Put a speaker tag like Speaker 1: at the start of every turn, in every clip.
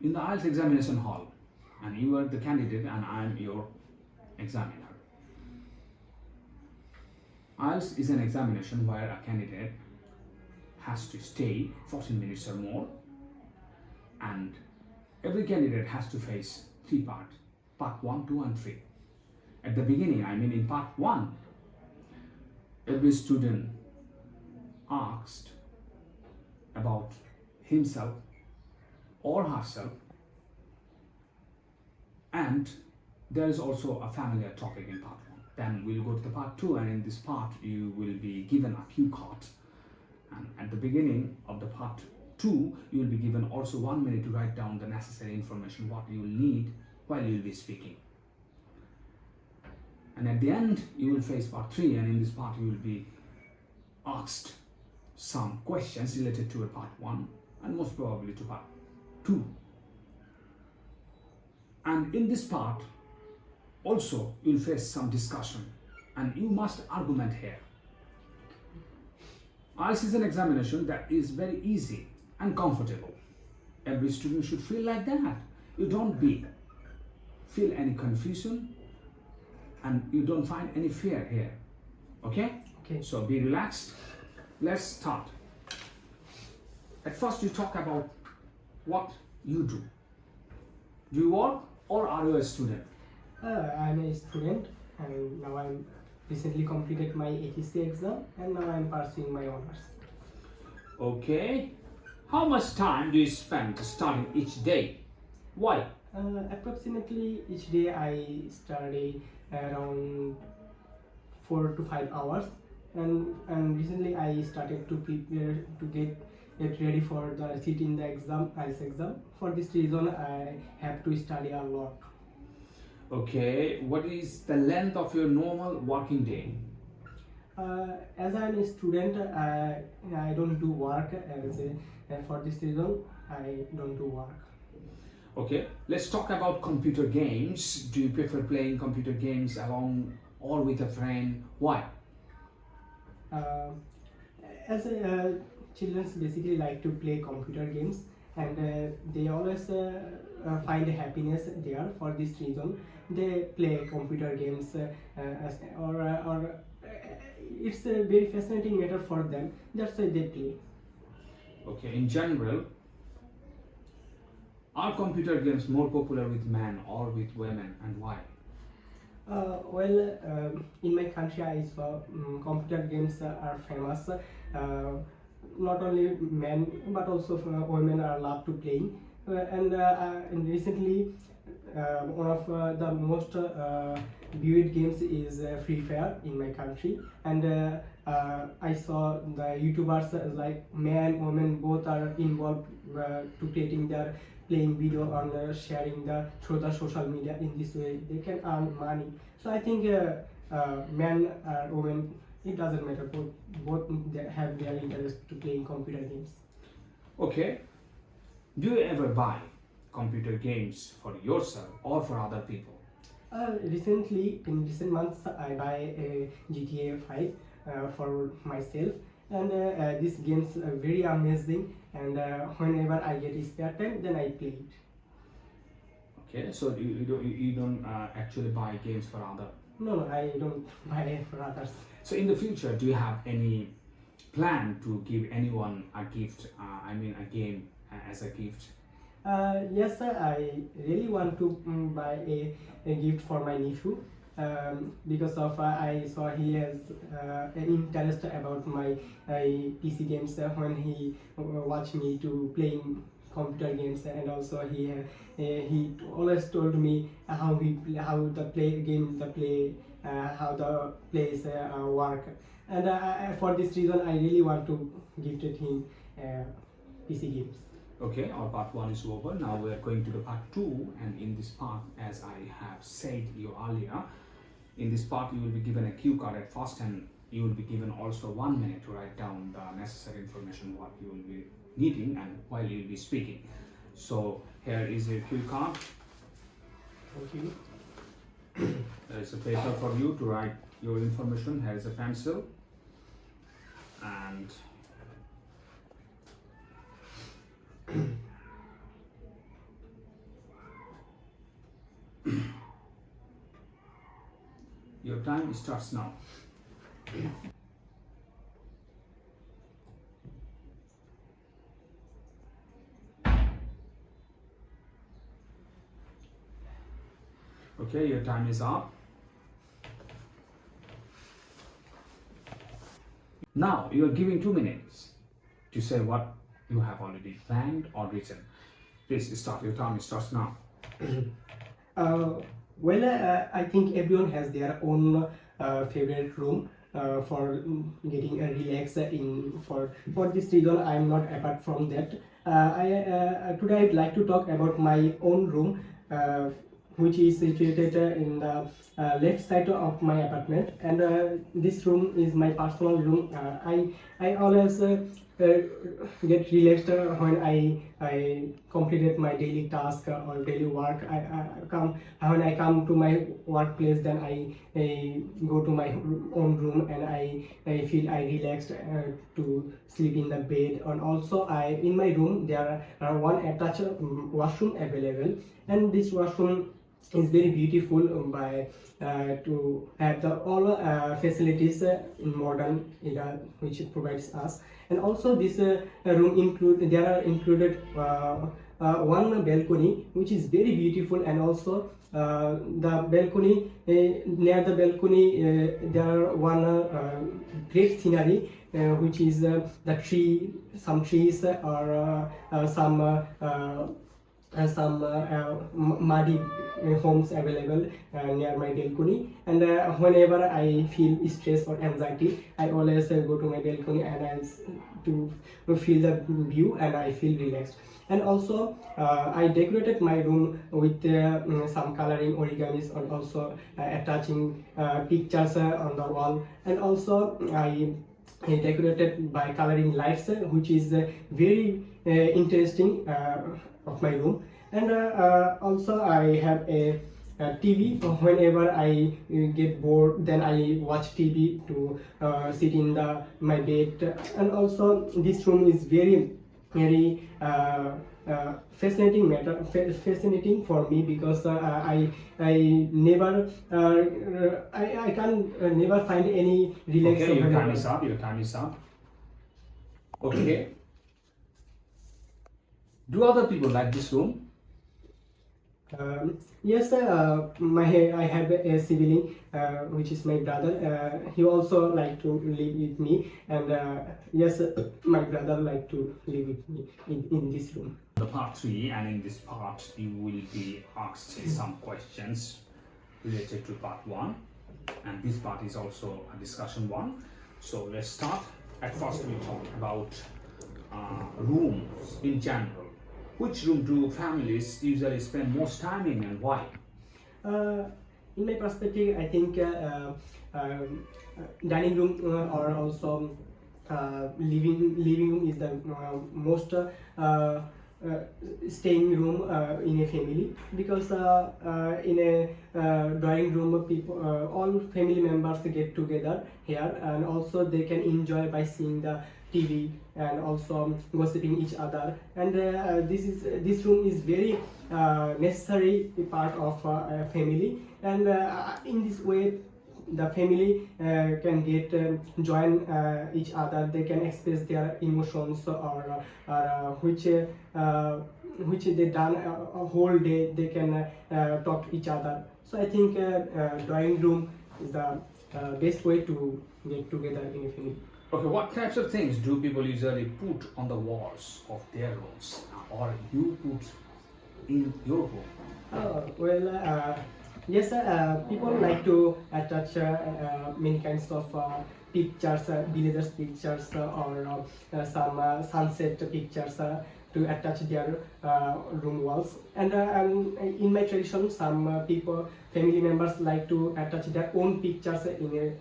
Speaker 1: in the IELTS examination hall, and you are the candidate and I am your examiner. IELTS is an examination where a candidate has to stay 14 minutes or more, and every candidate has to face three parts, part 1, 2 and 3. At the beginning, I mean in part 1, every student asked about himself or herself, and there is also a familiar topic in part 1. Then we'll go to the part 2, and in this part you will be given a cue card, and at the beginning of the part 2 you will be given also 1 minute to write down the necessary information what you will need while you will be speaking. And at the end you will face part 3, and in this part you will be asked some questions related to a part 1 and most probably to part 2. And in this part also you will face some discussion and you must argument here. IELTS is an examination that is very easy and comfortable. Every student should feel like that. You don't feel any confusion and you don't find any fear here. Okay?
Speaker 2: Okay.
Speaker 1: So be relaxed. Let's start. At first you talk about what you do. Do you work or are you a student?
Speaker 2: I'm a student, and now I'm recently completed my HEC exam, and now I'm pursuing my honors.
Speaker 1: Okay. How much time do you spend studying each day? Why?
Speaker 2: Approximately each day I study around 4 to 5 hours, and recently I started to prepare to get ready for the seat in the exam, IELTS exam. For this reason, I have to study a lot.
Speaker 1: Okay. What is the length of your normal working day?
Speaker 2: As I'm a student, I don't do work. For this reason, I don't do work.
Speaker 1: Okay. Let's talk about computer games. Do you prefer playing computer games alone or with a friend? Why?
Speaker 2: As children basically like to play computer games, and they always find happiness there. For this reason, they play computer games, or it's a very fascinating matter for them. That's why they play.
Speaker 1: Okay. In general, are computer games more popular with men or with women, and why?
Speaker 2: In my country, I saw computer games are famous. Not only men but also women are loved to playing. And recently, one of the most viewed games is Free Fire in my country, and I saw the YouTubers like men, women both are involved to creating their playing video on sharing through the social media. In this way they can earn money. So I think men or women, it doesn't matter, both they have their interest to playing computer games.
Speaker 1: Okay. Do you ever buy computer games for yourself or for other people?
Speaker 2: Recently, in recent months, I buy a GTA 5 for myself, and these games are very amazing, and whenever I get spare time, then I play it.
Speaker 1: Okay, so you don't actually buy games for other.
Speaker 2: No, I don't buy it for others.
Speaker 1: So in the future, do you have any plan to give anyone a gift? I mean, a game as a gift.
Speaker 2: Yes, sir, I really want to buy a gift for my nephew, because of I saw he has an interest about my PC games when he watched me to playing computer games, and also he always told me how the plays work, and for this reason I really want to gift him PC games.
Speaker 1: Okay, our part 1 is over. Now we are going to the part 2, and in this part, as I have said you earlier, in this part you will be given a cue card at first, and you will be given also 1 minute to write down the necessary information what you will be needing and while you will be speaking. So here is a cue card.
Speaker 2: Thank you.
Speaker 1: There is a paper for you to write your information. Here is a pencil, and Your time starts now. Okay, your time is up. Now you are giving 2 minutes to say what you have already planned or written. Please start. Your time starts now.
Speaker 2: I think everyone has their own favorite room for getting a relax in. For this reason, I am not apart from that. Today I'd like to talk about my own room, which is situated in the left side of my apartment, and this room is my personal room. I always get relaxed when I completed my daily task or daily work. When I come to my workplace, then I go to my own room and I feel I relaxed to sleep in the bed. And also in my room there are one attached washroom available, and this washroom is very beautiful by to have the all facilities in modern era which it provides us. And also this room included one balcony which is very beautiful, and also the balcony near the balcony there are one great scenery which is the tree, some trees or some muddy homes available near my balcony. And whenever I feel stress or anxiety, I always go to my balcony and to feel the view, and I feel relaxed. And also I decorated my room with some coloring origamis, and also attaching pictures on the wall. And also I decorated by coloring lights, which is very interesting of my room. And also I have a TV. Whenever I get bored, then I watch TV to sit in my bed. And also this room is very fascinating for me, because I never I can never find any relaxation.
Speaker 1: Okay, your time is up. Your time is up. Okay. Do other people like this room?
Speaker 2: Yes, I have a sibling which is my brother. He also like to live with me, and yes, my brother like to live with me in this room.
Speaker 1: The part 3, and in this part you will be asked some questions related to part 1, and this part is also a discussion one. So let's start. At first we talk about rooms in general. Which room do families usually spend most time in, and why?
Speaker 2: In my perspective, I think dining room or also living room is the most staying room in a family, because in a drawing room people all family members get together here, and also they can enjoy by seeing the TV and also gossiping each other. And this room is very necessary part of a family, and in this way the family can get join each other. They can express their emotions, or which they done a whole day. They can talk to each other. So I think drawing room is the best way to get together in a family.
Speaker 1: Okay, what types of things do people usually put on the walls of their rooms, or you put in your room?
Speaker 2: Yes, people like to attach many kinds of pictures, villagers pictures, or some sunset pictures to attach their room walls. And in my tradition, some family members like to attach their own pictures in a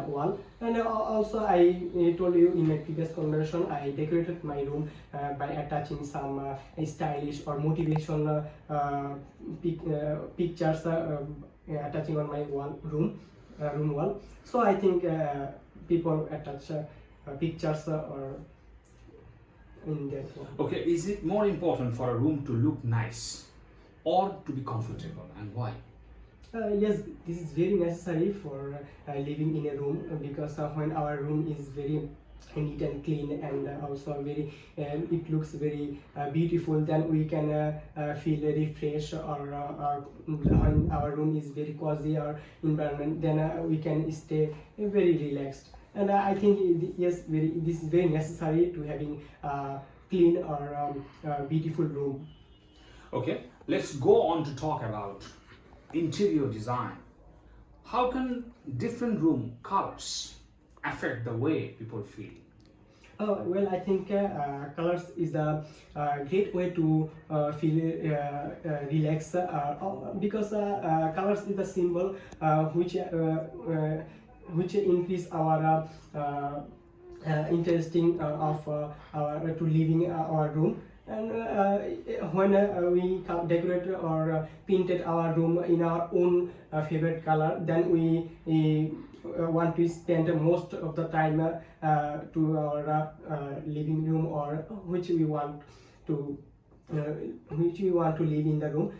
Speaker 2: wall. And also I told you in my previous conversation, I decorated my room by attaching some stylish or motivational pictures attaching on my room wall. So I think people attach pictures or in that one.
Speaker 1: Okay, is it more important for a room to look nice or to be comfortable, and why?
Speaker 2: Yes, this is very necessary for living in a room because when our room is very neat and clean and also very it looks very beautiful, then we can feel refreshed, or when our room is very cozy or environment, then we can stay very relaxed. And I think yes, this is very necessary to having clean or beautiful room.
Speaker 1: Okay, let's go on to talk about interior design. How can different room colors affect the way people feel?
Speaker 2: Well, I think colors is a great way to feel relaxed because colors is the symbol which increase our interesting of our to living our room. And when we decorate or painted our room in our own favorite color, then we want to spend most of the time to our living room, or which we want to live in the room.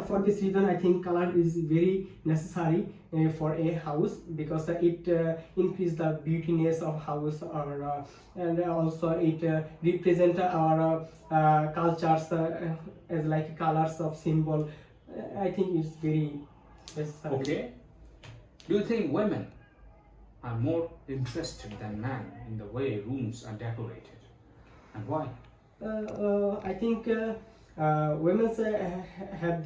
Speaker 2: For this reason, I think color is very necessary for a house because it increase the beautiness of house, or and also it represent our cultures as like colors of symbol. I think it's very necessary.
Speaker 1: Okay, do you think women are more interested than men in the way rooms are decorated, and why?
Speaker 2: I think women have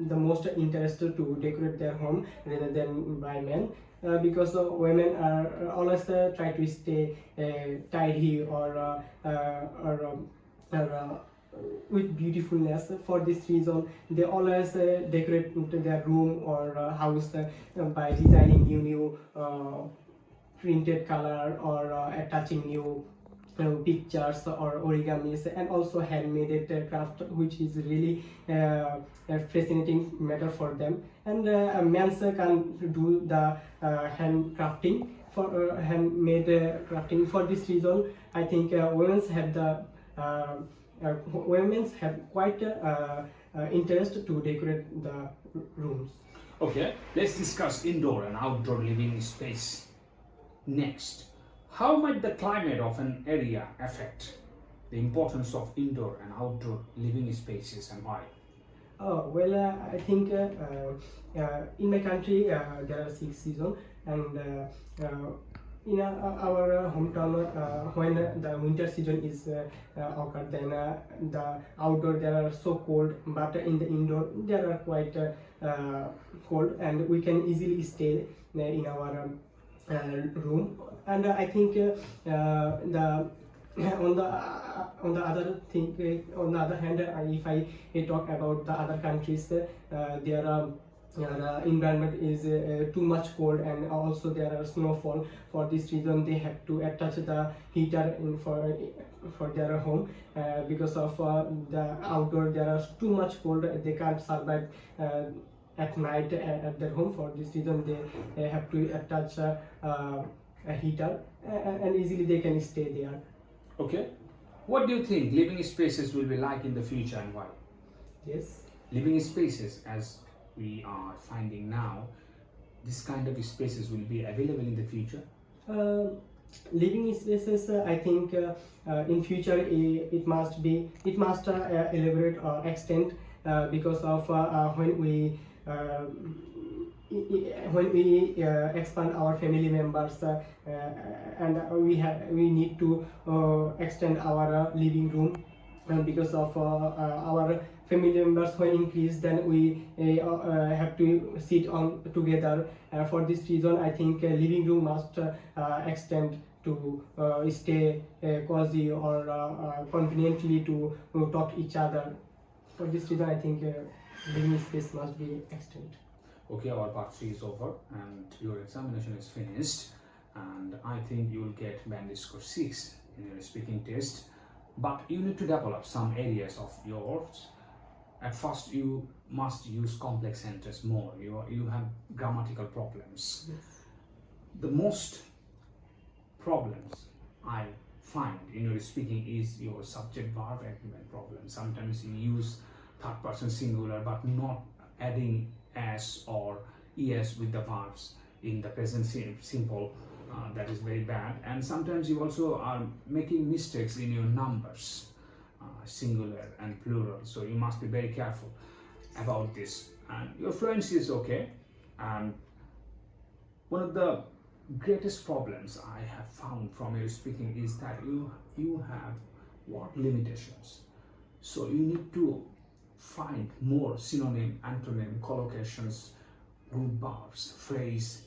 Speaker 2: the most interest to decorate their home rather than by men, because women are always try to stay tidy or with beautifulness. For this reason, they always decorate their room or house by designing new printed color, or attaching new pictures or origamis, and also handmade craft, which is really a fascinating matter for them. And men can do the handcrafting for handmade crafting. For this reason, I think women's have quite interest to decorate the rooms.
Speaker 1: Okay, let's discuss indoor and outdoor living space next. How might the climate of an area affect the importance of indoor and outdoor living spaces, and why?
Speaker 2: Oh, well, I think in my country there are 6 seasons, and in our hometown, when the winter season is occurred, then the outdoor there are so cold, but in the indoor there are quite cold, and we can easily stay in our room. And I think the on the other thing, on the other hand, if I talk about the other countries, their environment is too much cold, and also there are snowfall. For this reason, they have to attach the heater for their home because of the outdoor there are too much cold. They can't survive at night at their home. For this reason, they have to attach a heater, and easily they can stay there.
Speaker 1: Okay, what do you think living spaces will be like in the future, and why?
Speaker 2: Yes.
Speaker 1: Living spaces, as we are finding now, this kind of spaces will be available in the future?
Speaker 2: Living spaces, I think in future it must elaborate or extend because of when we expand our family members, and we need to extend our living room, because of our family members when increase, then we have to sit on together. For this reason, I think living room must extend to stay cozy or conveniently to talk each other. For this reason, I think living space must be extended.
Speaker 1: Okay, our part 3 is over and your examination is finished, and I think you will get band score 6 in your speaking test, but you need to develop some areas of yours. At first you must use complex sentences more. You have grammatical problems.
Speaker 2: Yes.
Speaker 1: The most problems I find in your speaking is your subject verb agreement problem. Sometimes you use third person singular but not adding s or es with the verbs in the present simple. That is very bad. And sometimes you also are making mistakes in your numbers, singular and plural, so you must be very careful about this. And your fluency is okay. And one of the greatest problems I have found from your speaking is that you have word limitations. So you need to find more synonym, antonym, collocations, group verbs, phrase.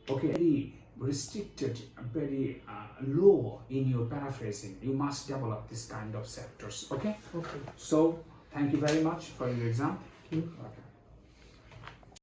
Speaker 1: Okay, very restricted, very low in your paraphrasing. You must develop this kind of sectors. Okay.
Speaker 2: Okay.
Speaker 1: So thank you very much for your exam.
Speaker 2: Thank you.
Speaker 1: Okay.